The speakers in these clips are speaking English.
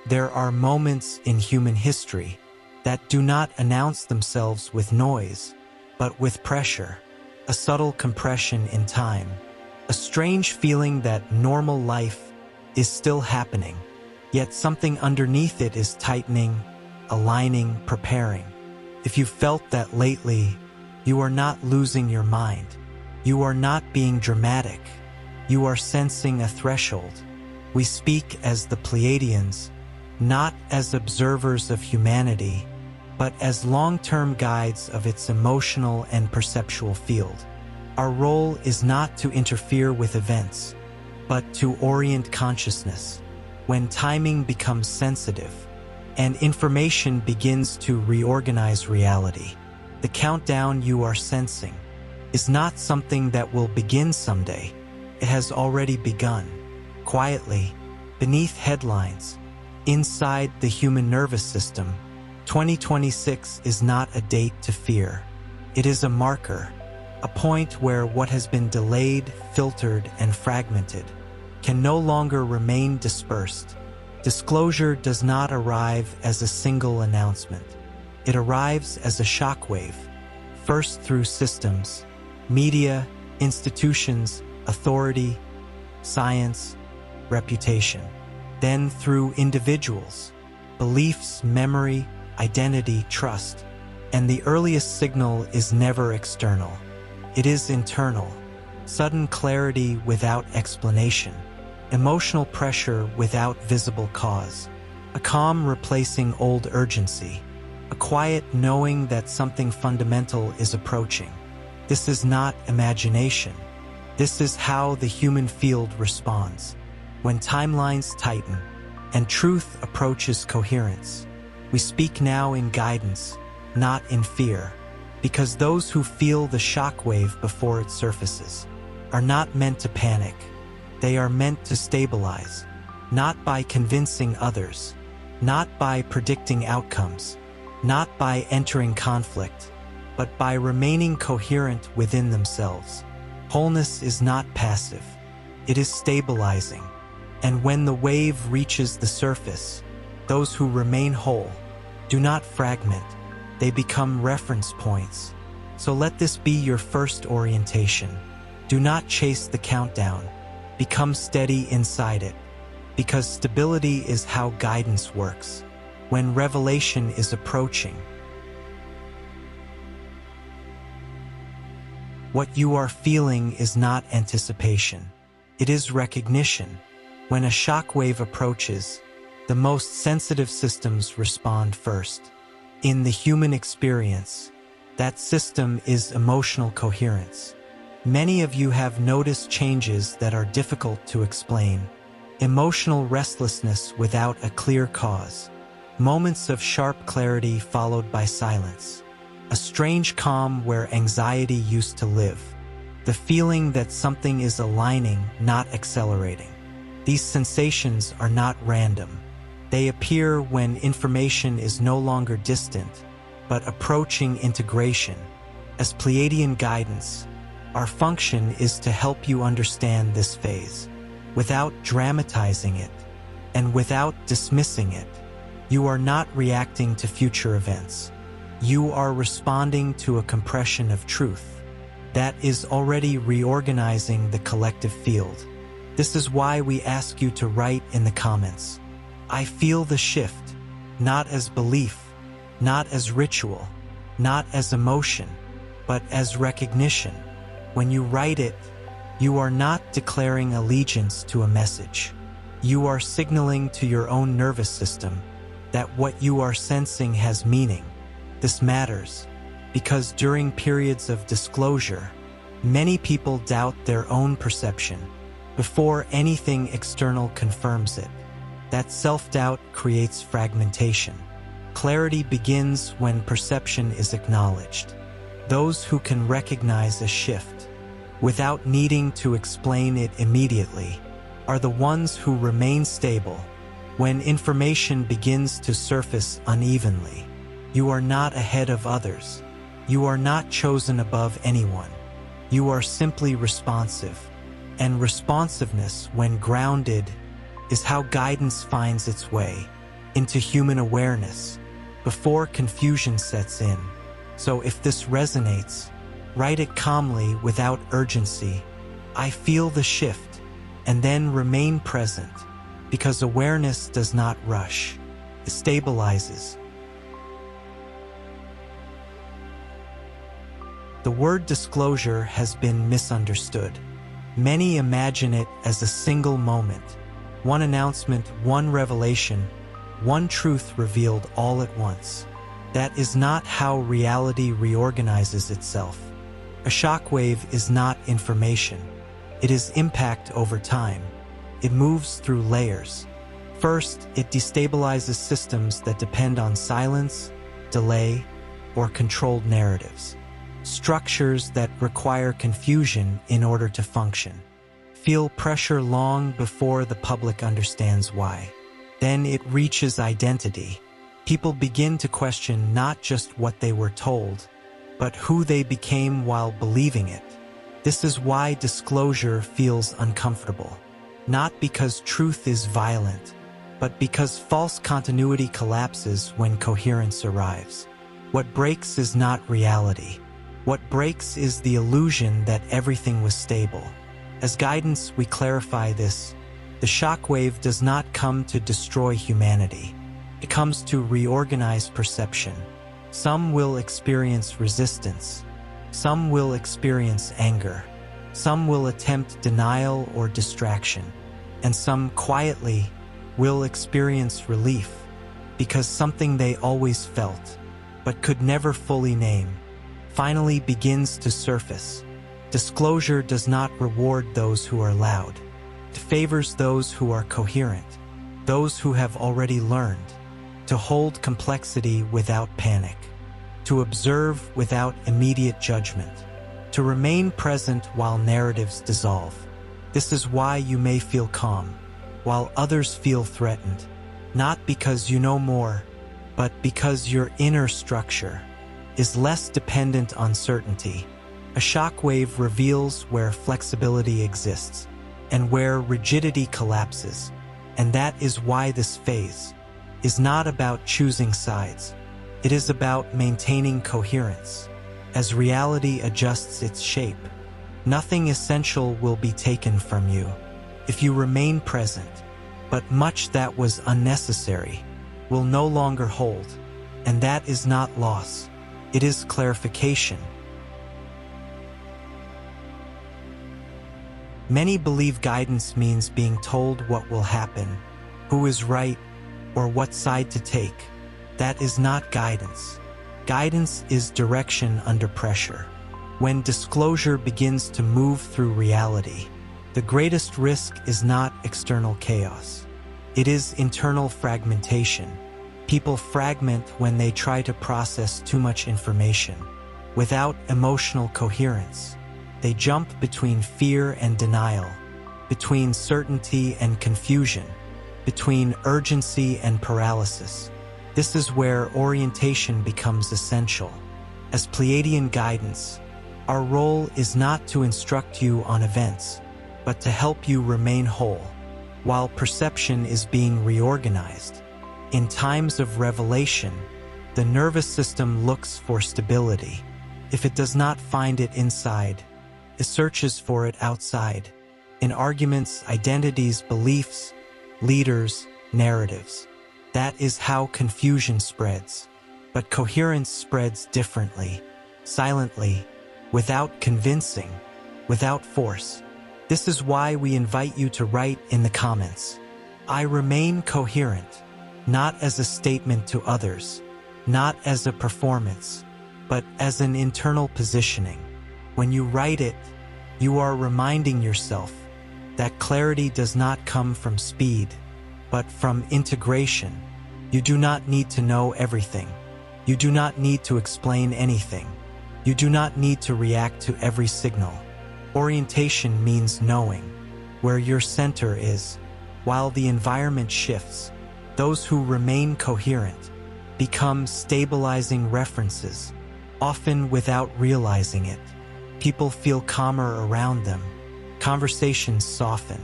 There are moments in human history that do not announce themselves with noise, but with pressure, a subtle compression in time, a strange feeling that normal life is still happening, yet something underneath it is tightening, aligning, preparing. If you felt that lately, you are not losing your mind. You are not being dramatic. You are sensing a threshold. We speak as the Pleiadians, not as observers of humanity, but as long-term guides of its emotional and perceptual field. Our role is not to interfere with events, but to orient consciousness. When timing becomes sensitive, and information begins to reorganize reality, the countdown you are sensing is not something that will begin someday. It has already begun, quietly, beneath headlines, inside the human nervous system. 2026 is not a date to fear. It is a marker, a point where what has been delayed, filtered, and fragmented can no longer remain dispersed. Disclosure does not arrive as a single announcement. It arrives as a shockwave, first through systems, media, institutions, authority, science, reputation, then through individuals, beliefs, memory, identity, trust. And the earliest signal is never external. It is internal. Sudden clarity without explanation. Emotional pressure without visible cause. A calm replacing old urgency. A quiet knowing that something fundamental is approaching. This is not imagination. This is how the human field responds. When timelines tighten and truth approaches coherence, we speak now in guidance, not in fear, because those who feel the shockwave before it surfaces are not meant to panic. They are meant to stabilize, not by convincing others, not by predicting outcomes, not by entering conflict, but by remaining coherent within themselves. Wholeness is not passive. It is stabilizing. And when the wave reaches the surface, those who remain whole do not fragment. They become reference points. So let this be your first orientation. Do not chase the countdown. Become steady inside it. Because stability is how guidance works. When revelation is approaching, what you are feeling is not anticipation. It is recognition. When a shockwave approaches, the most sensitive systems respond first. In the human experience, that system is emotional coherence. Many of you have noticed changes that are difficult to explain. Emotional restlessness without a clear cause. Moments of sharp clarity followed by silence. A strange calm where anxiety used to live. The feeling that something is aligning, not accelerating. These sensations are not random. They appear when information is no longer distant, but approaching integration. As Pleiadian guidance, our function is to help you understand this phase, without dramatizing it, and without dismissing it. You are not reacting to future events. You are responding to a compression of truth that is already reorganizing the collective field. This is why we ask you to write in the comments, I feel the shift, not as belief, not as ritual, not as emotion, but as recognition. When you write it, you are not declaring allegiance to a message. You are signaling to your own nervous system that what you are sensing has meaning. This matters because during periods of disclosure, many people doubt their own perception before anything external confirms it. That self-doubt creates fragmentation. Clarity begins when perception is acknowledged. Those who can recognize a shift without needing to explain it immediately are the ones who remain stable. When information begins to surface unevenly, you are not ahead of others. You are not chosen above anyone. You are simply responsive. And responsiveness, when grounded, is how guidance finds its way. into human awareness, before confusion sets in. So if this resonates, write it calmly without urgency. I feel the shift, and then remain present, because awareness does not rush. It stabilizes. The word disclosure has been misunderstood. Many imagine it as a single moment, one announcement, one revelation, one truth revealed all at once. That is not how reality reorganizes itself. A shockwave is not information. It is impact over time. It moves through layers. First, it destabilizes systems that depend on silence, delay, or controlled narratives. Structures that require confusion in order to function. Feel pressure long before the public understands why. Then it reaches identity. People begin to question not just what they were told, but who they became while believing it. This is why disclosure feels uncomfortable. Not because truth is violent, but because false continuity collapses when coherence arrives. What breaks is not reality. What breaks is the illusion that everything was stable. As guidance, we clarify this. The shockwave does not come to destroy humanity. It comes to reorganize perception. Some will experience resistance. Some will experience anger. Some will attempt denial or distraction. And some quietly will experience relief because something they always felt but could never fully name finally begins to surface. Disclosure does not reward those who are loud. It favors those who are coherent, those who have already learned to hold complexity without panic, to observe without immediate judgment, to remain present while narratives dissolve. This is why you may feel calm, while others feel threatened, not because you know more, but because your inner structure is less dependent on certainty. A shockwave reveals where flexibility exists and where rigidity collapses, and that is why this phase is not about choosing sides. It is about maintaining coherence. As reality adjusts its shape, nothing essential will be taken from you if you remain present, but much that was unnecessary will no longer hold, and that is not loss. It is clarification. Many believe guidance means being told what will happen, who is right, or what side to take. That is not guidance. Guidance is direction under pressure. When disclosure begins to move through reality, the greatest risk is not external chaos. It is internal fragmentation. People fragment when they try to process too much information. Without emotional coherence, they jump between fear and denial, between certainty and confusion, between urgency and paralysis. This is where orientation becomes essential. As Pleiadian guidance, our role is not to instruct you on events, but to help you remain whole, while perception is being reorganized. In times of revelation, the nervous system looks for stability. If it does not find it inside, it searches for it outside. In arguments, identities, beliefs, leaders, narratives. That is how confusion spreads. But coherence spreads differently, silently, without convincing, without force. This is why we invite you to write in the comments, I remain coherent, not as a statement to others, not as a performance, but as an internal positioning. When you write it, you are reminding yourself that clarity does not come from speed, but from integration. You do not need to know everything. You do not need to explain anything. You do not need to react to every signal. Orientation means knowing where your center is. While the environment shifts, those who remain coherent become stabilizing references, often without realizing it. People feel calmer around them. Conversations soften.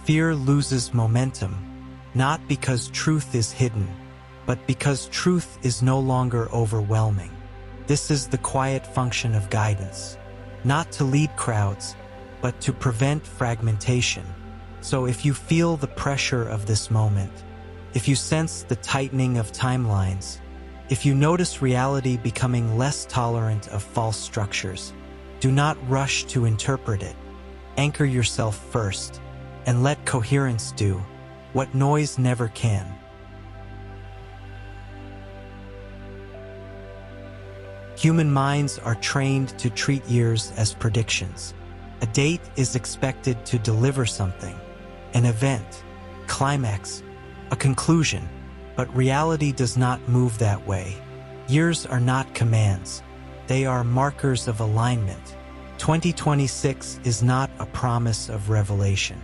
Fear loses momentum, not because truth is hidden, but because truth is no longer overwhelming. This is the quiet function of guidance, not to lead crowds, but to prevent fragmentation. So if you feel the pressure of this moment, if you sense the tightening of timelines, if you notice reality becoming less tolerant of false structures, do not rush to interpret it. Anchor yourself first, and let coherence do what noise never can. Human minds are trained to treat years as predictions. A date is expected to deliver something, an event, climax, a conclusion, but reality does not move that way. Years are not commands. They are markers of alignment. 2026 is not a promise of revelation.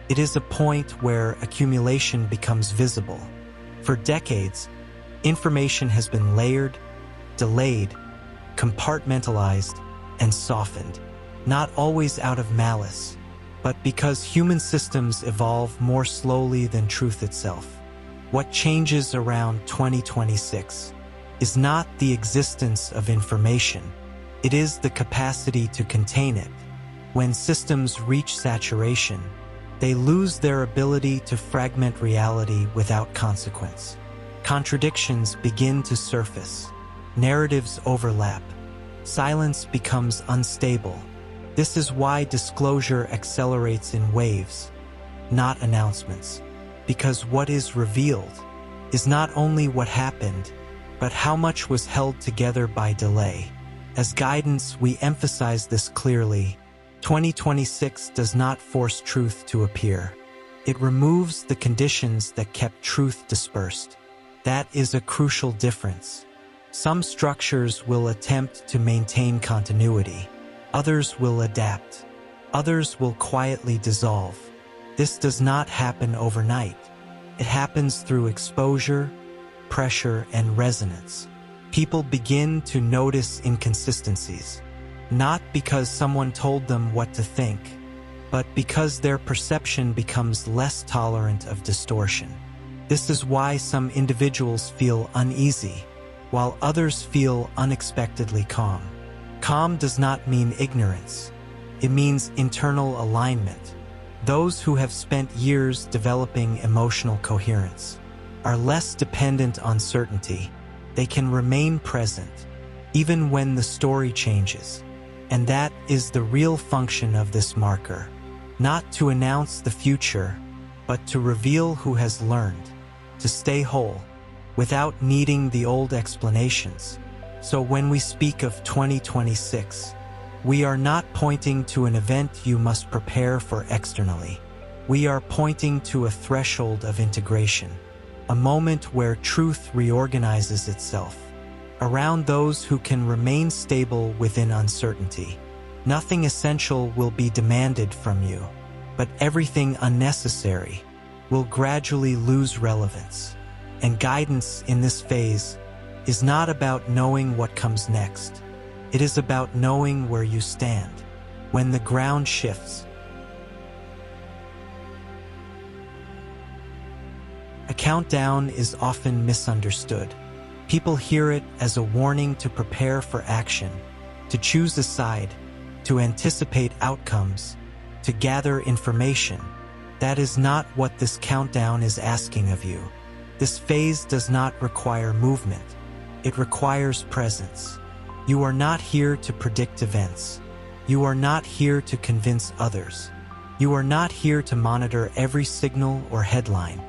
It is a point where accumulation becomes visible. For decades, information has been layered, delayed, compartmentalized, and softened, not always out of malice, but because human systems evolve more slowly than truth itself. What changes around 2026 is not the existence of information, it is the capacity to contain it. When systems reach saturation, they lose their ability to fragment reality without consequence. Contradictions begin to surface. Narratives overlap. Silence becomes unstable. This is why disclosure accelerates in waves, not announcements. Because what is revealed is not only what happened, but how much was held together by delay. As guidance, we emphasize this clearly. 2026 does not force truth to appear. It removes the conditions that kept truth dispersed. That is a crucial difference. Some structures will attempt to maintain continuity. Others will adapt. Others will quietly dissolve. This does not happen overnight. It happens through exposure, pressure, and resonance. People begin to notice inconsistencies, not because someone told them what to think, but because their perception becomes less tolerant of distortion. This is why some individuals feel uneasy, while others feel unexpectedly calm. Calm does not mean ignorance. It means internal alignment. Those who have spent years developing emotional coherence are less dependent on certainty. They can remain present, even when the story changes. And that is the real function of this marker. Not to announce the future, but to reveal who has learned, to stay whole, without needing the old explanations. So when we speak of 2026, we are not pointing to an event you must prepare for externally. We are pointing to a threshold of integration, a moment where truth reorganizes itself around those who can remain stable within uncertainty. Nothing essential will be demanded from you, but everything unnecessary will gradually lose relevance. And guidance in this phase is not about knowing what comes next. It is about knowing where you stand when the ground shifts. A countdown is often misunderstood. People hear it as a warning to prepare for action, to choose a side, to anticipate outcomes, to gather information. That is not what this countdown is asking of you. This phase does not require movement. It requires presence. You are not here to predict events. You are not here to convince others. You are not here to monitor every signal or headline.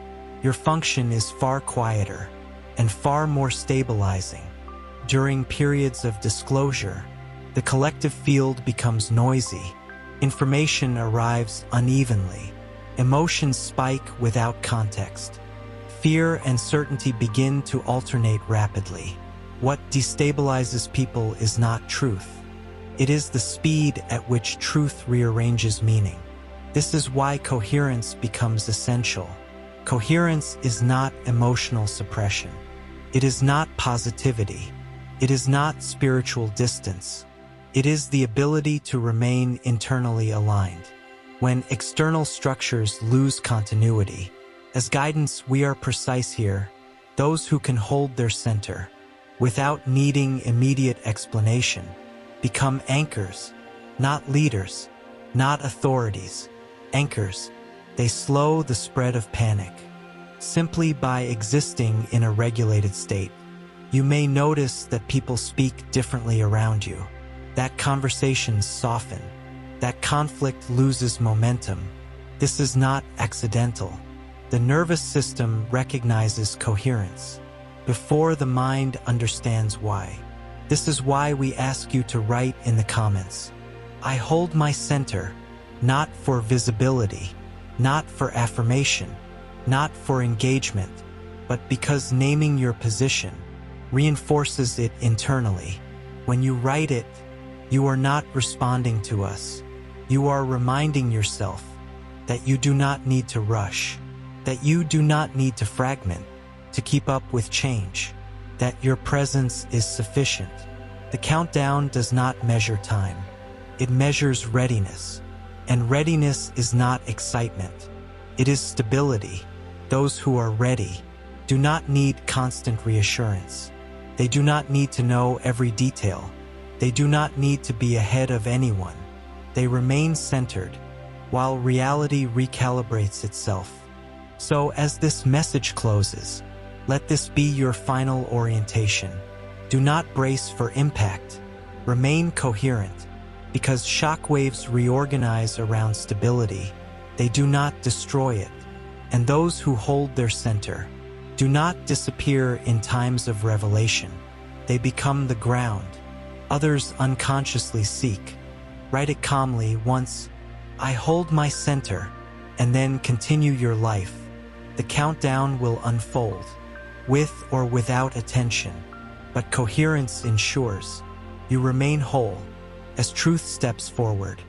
Your function is far quieter and far more stabilizing. During periods of disclosure, the collective field becomes noisy. Information arrives unevenly. Emotions spike without context. Fear and certainty begin to alternate rapidly. What destabilizes people is not truth. It is the speed at which truth rearranges meaning. This is why coherence becomes essential. Coherence is not emotional suppression. It is not positivity. It is not spiritual distance. It is the ability to remain internally aligned. When external structures lose continuity, as guidance we are precise here. Those who can hold their center, without needing immediate explanation, become anchors, not leaders, not authorities. Anchors, they slow the spread of panic. Simply by existing in a regulated state, you may notice that people speak differently around you, that conversations soften, that conflict loses momentum. This is not accidental. The nervous system recognizes coherence before the mind understands why. This is why we ask you to write in the comments, I hold my center, not for visibility, not for affirmation, not for engagement, but because naming your position reinforces it internally. When you write it, you are not responding to us. You are reminding yourself that you do not need to rush, that you do not need to fragment to keep up with change, that your presence is sufficient. The countdown does not measure time. It measures readiness. And readiness is not excitement. It is stability. Those who are ready do not need constant reassurance. They do not need to know every detail. They do not need to be ahead of anyone. They remain centered while reality recalibrates itself. So as this message closes, let this be your final orientation. Do not brace for impact. Remain coherent, because shockwaves reorganize around stability. They do not destroy it. And those who hold their center do not disappear in times of revelation. They become the ground others unconsciously seek. Write it calmly once, I hold my center, and then continue your life. The countdown will unfold, with or without attention, but coherence ensures you remain whole as truth steps forward.